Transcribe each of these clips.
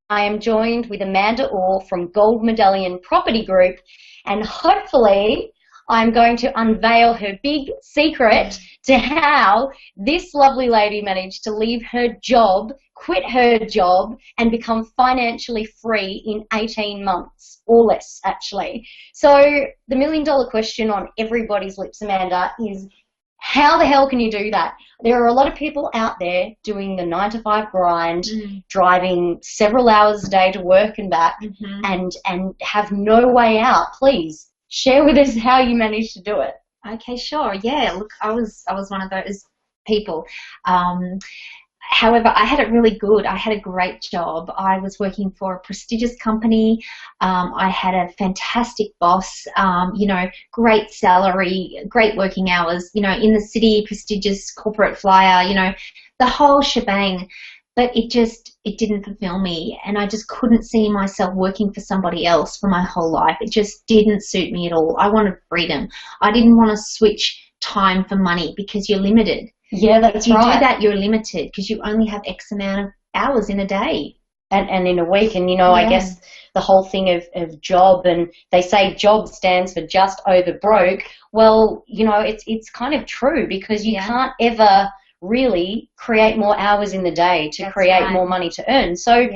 I am joined with Amanda Orr from Gold Medallion Property Group, and hopefully I'm going to unveil her big secret to how this lovely lady managed to leave her job, quit her job, and become financially free in 18 months, or less actually. So the million-dollar question on everybody's lips, Amanda, is how the hell can you do that? There are a lot of people out there doing the 9-to-5 grind, driving several hours a day to work and back, and have no way out. Please share with us how you managed to do it. Okay, sure. Yeah, look, I was one of those people. However, I had it really good. I had a great job. I was working for a prestigious company. I had a fantastic boss, great salary, great working hours, in the city, prestigious corporate flyer, the whole shebang. But it didn't fulfill me, and I just couldn't see myself working for somebody else for my whole life. It just didn't suit me at all. I wanted freedom. I didn't want to switch time for money because you're limited. Yeah, that's right. If you do that, you're limited because you only have X amount of hours in a day. And in a week. And, I guess the whole thing of job, and they say job stands for just over broke. Well, it's kind of true, because you can't ever really create more hours in the day to create more money to earn. So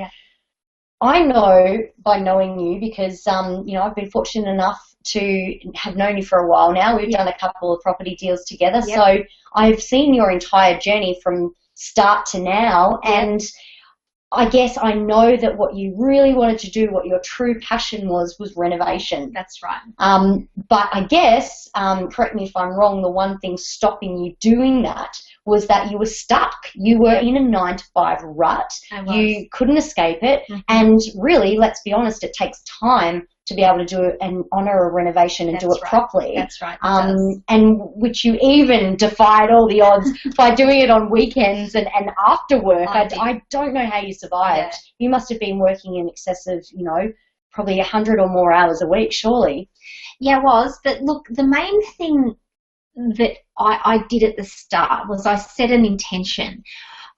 I know, by knowing you, because, I've been fortunate enough to have known you for a while now. We've done a couple of property deals together. So I've seen your entire journey from start to now. And I guess I know that what you really wanted to do, what your true passion was renovation. That's right. But I guess, correct me if I'm wrong, the one thing stopping you doing that was that you were stuck. You were in a 9-to-5 rut. You couldn't escape it. And really, let's be honest, it takes time to be able to do it and honour a renovation and do it properly. That's right. And which you even defied all the odds by doing it on weekends and after work. I don't know how you survived. Yeah. You must have been working in excess of, probably 100 or more hours a week, surely. Yeah, I was. But look, the main thing that I did at the start was I set an intention.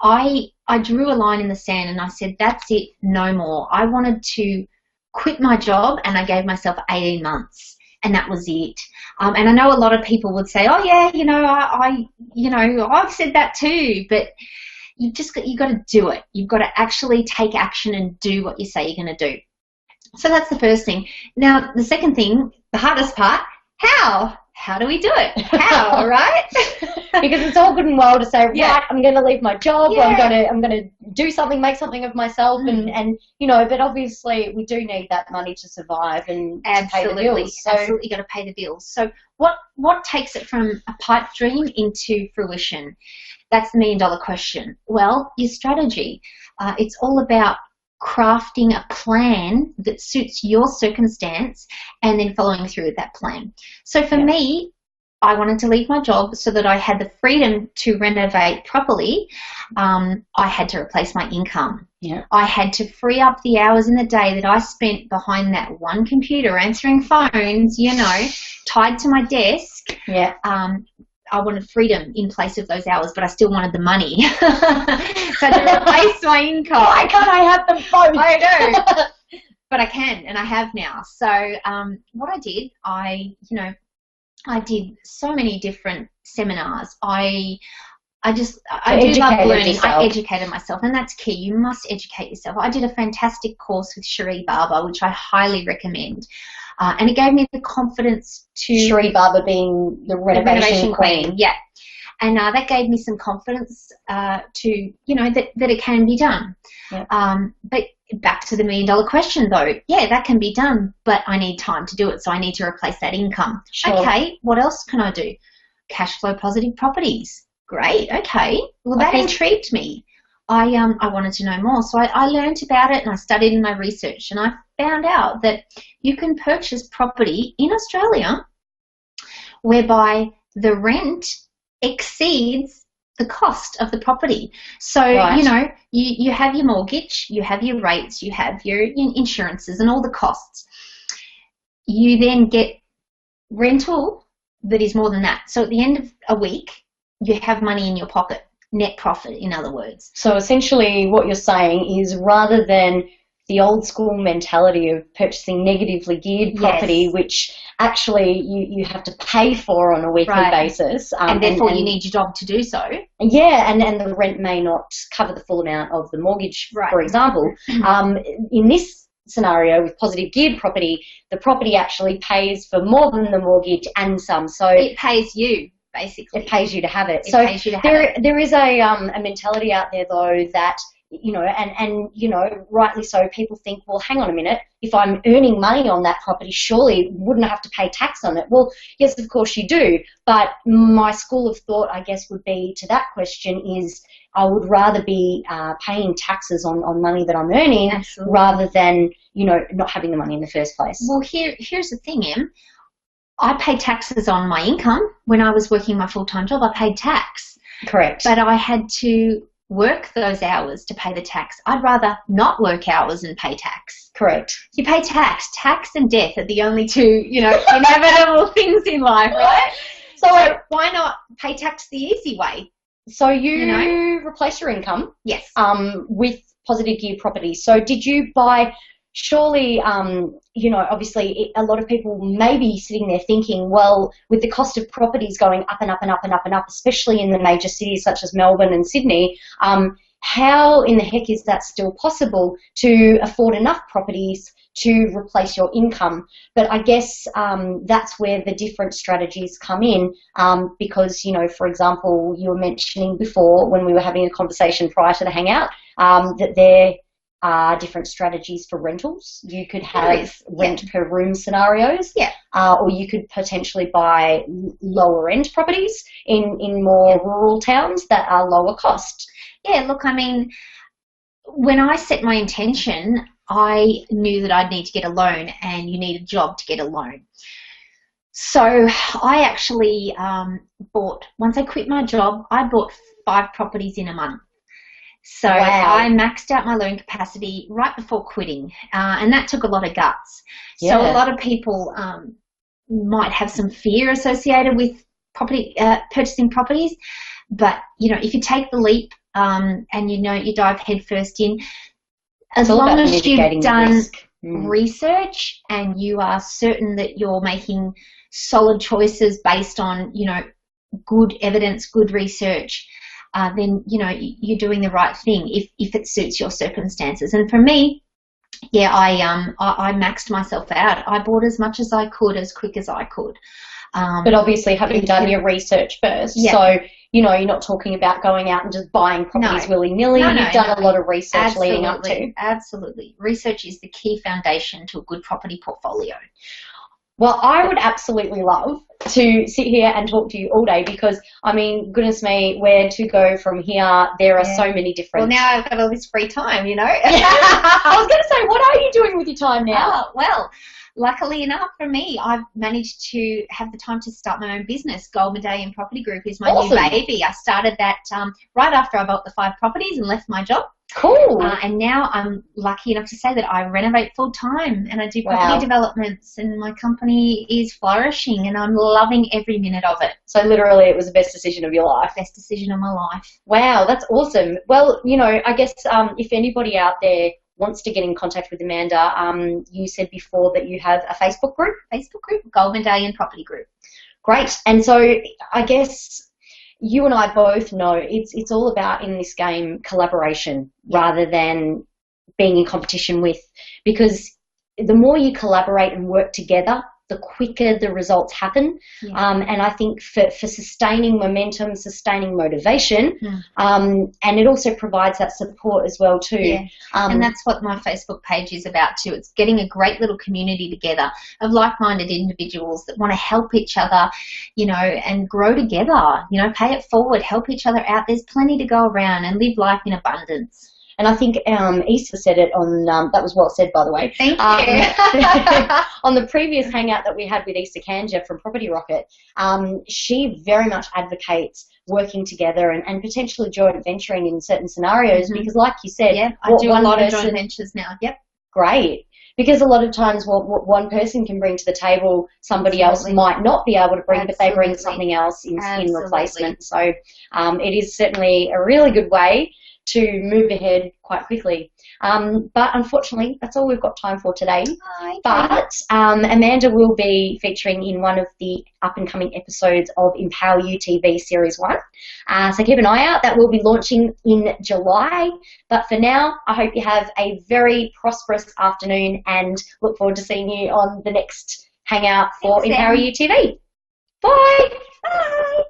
I drew a line in the sand and I said, that's it, no more. I wanted to quit my job, and I gave myself 18 months, and that was it. And I know a lot of people would say, oh yeah, I've said that too, but you got to do it. You've got to actually take action and do what you say you're going to do. So that's the first thing. Now, the second thing, the hardest part, how do we do it? How, right? Because it's all good and well to say, right, I'm going to leave my job, or I'm going to do something, make something of myself, and but obviously we do need that money to survive and to pay the bills. So absolutely, got to pay the bills. So what takes it from a pipe dream into fruition? That's the million-dollar question. Well, your strategy. It's all about crafting a plan that suits your circumstance and then following through with that plan. So for me, I wanted to leave my job so that I had the freedom to renovate properly. I had to replace my income. I had to free up the hours in the day that I spent behind that one computer answering phones, tied to my desk. I wanted freedom in place of those hours, but I still wanted the money. So to replace my income. Why can't I have them both? I know. But I can, and I have now. So what I did, I did so many different seminars. I do love learning. I educated myself, and that's key. You must educate yourself. I did a fantastic course with Cherie Barber, which I highly recommend. And it gave me the confidence to... Cherie Barber being the renovation queen. Yeah. And that gave me some confidence that it can be done. But back to the million-dollar question, though. Yeah, that can be done, but I need time to do it, so I need to replace that income. Sure. Okay, what else can I do? Cash flow positive properties. Great, okay. Well, that intrigued me. I wanted to know more, so I learned about it and I studied in my research, and I found out that you can purchase property in Australia whereby the rent exceeds the cost of the property. So, you have your mortgage, you have your rates, you have your insurances and all the costs. You then get rental that is more than that. So at the end of a week, you have money in your pocket. Net profit, in other words. So essentially what you're saying is, rather than the old school mentality of purchasing negatively geared property, Yes. which actually you have to pay for on a weekly Right. basis. And therefore you need your job to do so. Yeah, and the rent may not cover the full amount of the mortgage, Right. for example. In this scenario with positive geared property, the property actually pays for more than the mortgage and some. So It pays you, basically. it pays you to have it. It So pays you to have it. there is a mentality out there though that, you know, and you know, rightly so, people think, well, hang on a minute, if I'm earning money on that property, surely wouldn't I have to pay tax on it? Well, yes, of course you do, but my school of thought, I guess, would be to that question is I would rather be paying taxes on money that I'm earning. Absolutely. Rather than, you know, not having the money in the first place. Well, here's the thing, Em. I paid taxes on my income. When I was working my full-time job, I paid tax. Correct. But I had to work those hours to pay the tax. I'd rather not work hours and pay tax. Correct. You pay tax. Tax and death are the only two, you know, inevitable things in life, right? So why not pay tax the easy way? So you replace your income, yes, with positive geared property. So did you buy? Surely, you know, obviously, a lot of people may be sitting there thinking, well, with the cost of properties going up and up and up and up and up, especially in the major cities such as Melbourne and Sydney, how in the heck is that still possible to afford enough properties to replace your income? But I guess that's where the different strategies come in, because, you know, for example, you were mentioning before when we were having a conversation prior to the hangout, that there are different strategies for rentals. You could have rent per room scenarios, or you could potentially buy lower end properties in more rural towns that are lower cost. Yeah, look, I mean, when I set my intention, I knew that I'd need to get a loan, and you need a job to get a loan. So I actually once I quit my job, I bought 5 properties in a month. So I maxed out my loan capacity right before quitting, and that took a lot of guts. Yeah. So a lot of people might have some fear associated with purchasing properties, but you know, if you take the leap and you know you dive headfirst in, as long as you've done research and you are certain that you're making solid choices based on, you know, good evidence, good research, then, you know, you're doing the right thing if it suits your circumstances. And for me, yeah, I maxed myself out. I bought as much as I could, as quick as I could. But obviously having done your research first, so, you know, you're not talking about going out and just buying properties willy-nilly. You've done a lot of research leading up to. Absolutely. Research is the key foundation to a good property portfolio. Well, I would absolutely love to sit here and talk to you all day because, I mean, goodness me, where to go from here? There are so many different... Well, now I've got all this free time, you know. I was going to say, what are you doing with your time now? Well, luckily enough for me, I've managed to have the time to start my own business. Gold Medallion Property Group is my new baby. I started that right after I bought the 5 properties and left my job. Cool. And now I'm lucky enough to say that I renovate full time and I do property developments, and my company is flourishing and I'm loving every minute of it. So literally it was the best decision of your life. Best decision of my life. Wow, that's awesome. Well, you know, I guess if anybody out there wants to get in contact with Amanda, you said before that you have a Facebook group? Facebook group, Gold Medallion Property Group. Great. And so I guess you and I both know it's all about, in this game, collaboration rather than being in competition with, because the more you collaborate and work together, the quicker the results happen. And I think for sustaining momentum, sustaining motivation, and it also provides that support as well too. And that's what my Facebook page is about too. It's getting a great little community together of like-minded individuals that want to help each other, you know, and grow together, you know, pay it forward, help each other out. There's plenty to go around and live life in abundance. And I think Issa said it on, that was well said, by the way. Thank you. On the previous hangout that we had with Issa Kanja from Property Rocket, she very much advocates working together and potentially joint venturing in certain scenarios because, like you said, I do a lot of joint ventures now. Great. Because a lot of times what one person can bring to the table, somebody else might not be able to bring, but they bring something else in replacement. So it is certainly a really good way to move ahead quite quickly. But unfortunately, that's all we've got time for today. Okay. But Amanda will be featuring in one of the up-and-coming episodes of Empower You TV Series 1. So keep an eye out. That will be launching in July. But for now, I hope you have a very prosperous afternoon and look forward to seeing you on the next hangout for Thanks, Empower You TV. Bye! Bye!